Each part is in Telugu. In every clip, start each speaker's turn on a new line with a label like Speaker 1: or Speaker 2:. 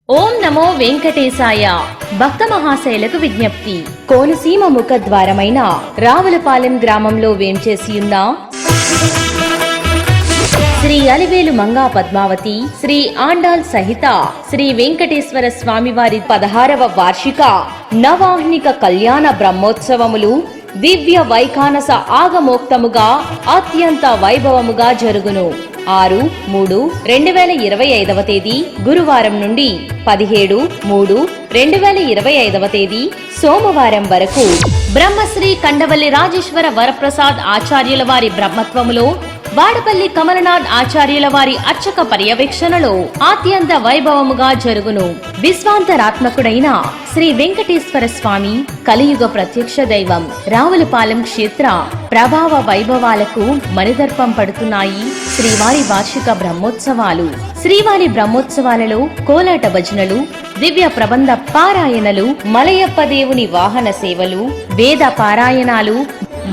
Speaker 1: ఓం నమో వెంకటేశాయ. భక్త మహాశైలకు విజ్ఞప్తి. కోనసీమ ముఖద్వారమైన రావులపాలెం గ్రామంలో వేంచేసియున్న శ్రీ అలివేలు మంగా పద్మావతి శ్రీ ఆండాల్ సహిత శ్రీ వెంకటేశ్వర స్వామివారి 16వ వార్షిక నవాహ్నిక కళ్యాణ బ్రహ్మోత్సవములు దివ్య వైఖానస ఆగమోక్తముగా అత్యంత వైభవముగా జరుగును. 6-3-2025 తేదీ గురువారం నుండి 17-3-2025 తేదీ సోమవారం వరకు బ్రహ్మశ్రీ కండవల్లి రాజేశ్వర వరప్రసాద్ ఆచార్యుల వారి బ్రహ్మత్వములో వాడపల్లి కమలనాథ్ ఆచార్యుల వారి అర్చక పర్యవేక్షణలో అత్యంత వైభవముగా జరుగును. విశ్వాంతరాత్మకుడైన శ్రీ వెంకటేశ్వర స్వామి కలియుగ ప్రత్యక్ష దైవం. రావులపాలెం క్షేత్ర ప్రభావ వైభవాలకు మణిదర్పం పడుతున్నాయి శ్రీవారి వార్షిక బ్రహ్మోత్సవాలు. శ్రీవారి బ్రహ్మోత్సవాలలో కోలాట భజనలు, దివ్య ప్రబంధ పారాయణలు, మలయప్ప దేవుని వాహన సేవలు, వేద పారాయణాలు,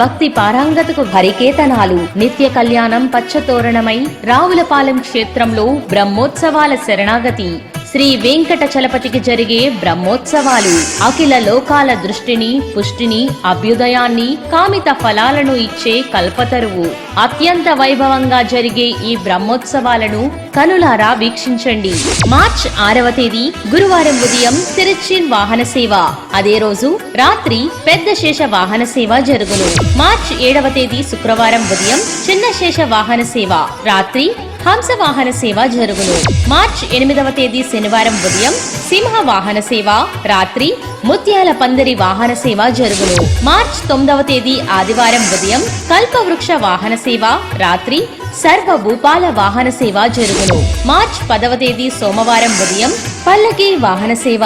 Speaker 1: భక్తి పారాంగతకు హరికేతనాలు, నిత్య కళ్యాణం పచ్చతోరణమై రావులపాలెం క్షేత్రంలో బ్రహ్మోత్సవాల శరణాగతి. శ్రీ వెంకట చలపతికి జరిగే బ్రహ్మోత్సవాలు అఖిల లోకాల దృష్టిని, పుష్టిని, అభ్యుదయాన్ని, కామిత ఫలాలను ఇచ్చే కల్పతరువు. అత్యంత వైభవంగా జరిగే ఈ బ్రహ్మోత్సవాలను కనులారా వీక్షించండి. మార్చ్ 6వ తేదీ గురువారం ఉదయం తిరుచిన్ వాహన సేవ, అదే రోజు రాత్రి పెద్ద శేష వాహన సేవ జరుగును. మార్చ్ 7వ తేదీ శుక్రవారం ఉదయం చిన్న శేష వాహన సేవ, రాత్రి హంస వాహన సేవ జరుగును. మార్చ్ 8వ తేదీ శనివారం ఉదయం సింహ వాహన సేవ, రాత్రి ముత్యాల పందిరి వాహన సేవ జరుగును. మార్చ్ 9వ తేదీ ఆదివారం ఉదయం కల్పవృక్ష వాహన సేవ, రాత్రి సర్వభూపాల వాహన సేవ జరుగును. మార్చ్ 10వ తేదీ సోమవారం ఉదయం పల్లకి వాహన సేవ.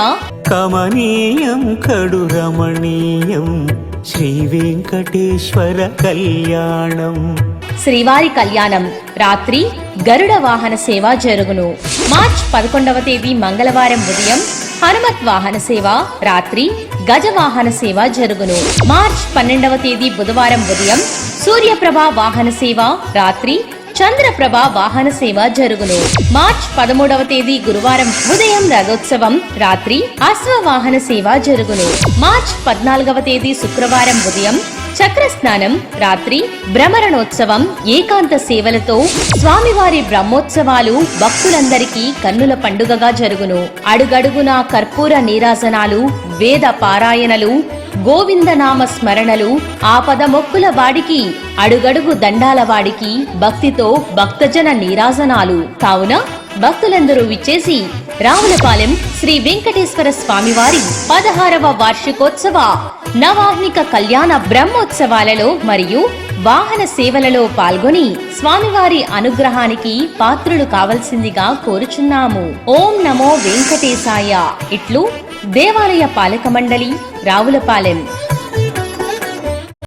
Speaker 2: కమనీయం కడు రమణీయం శ్రీ వెంకటేశ్వర కళ్యాణం.
Speaker 1: శ్రీవారి కళ్యాణం, రాత్రి గరుడ వాహన సేవ జరుగును. మార్చ్ 11వ తేదీ మంగళవారం ఉదయం హనుమత్ వాహన సేవ, రాత్రి గజ వాహన సేవ జరుగును. మార్చ్ 12వ తేదీ బుధవారం ఉదయం సూర్యప్రభ వాహన సేవ, రాత్రి చంద్రప్రభ వాహన సేవ జరుగును. మార్చ్ 13వ తేదీ గురువారం ఉదయం రథోత్సవం, రాత్రి అశ్వ వాహన సేవ జరుగును. మార్చ్ 14వ తేదీ శుక్రవారం ఉదయం చక్రస్నానం, రాత్రి భ్రమరణోత్సవం, ఏకాంత సేవలతో స్వామివారి బ్రహ్మోత్సవాలు భక్తులందరికీ కన్నుల పండుగగా జరుగును. అడుగడుగునా కర్పూర నీరాజనాలు, వేద పారాయణలు, గోవిందనామ స్మరణలు, ఆపద మొక్కుల వాడికి, అడుగడుగు దండాల వాడికి భక్తితో భక్తజన నీరాజనాలు. కావున భక్తులందరూ విచ్చేసి రావులపాలెం శ్రీ వెంకటేశ్వర స్వామివారి 16వ వార్షికోత్సవ నవాహ్నిక కళ్యాణ బ్రహ్మోత్సవాలలో మరియు వాహన సేవలలో పాల్గొని స్వామివారి అనుగ్రహానికి పాత్రులు కావలసిందిగా కోరుచున్నాము. ఓం నమో వెంకటేశాయ. ఇట్లు దేవాలయ పాలక మండలి, రావులపాలెం.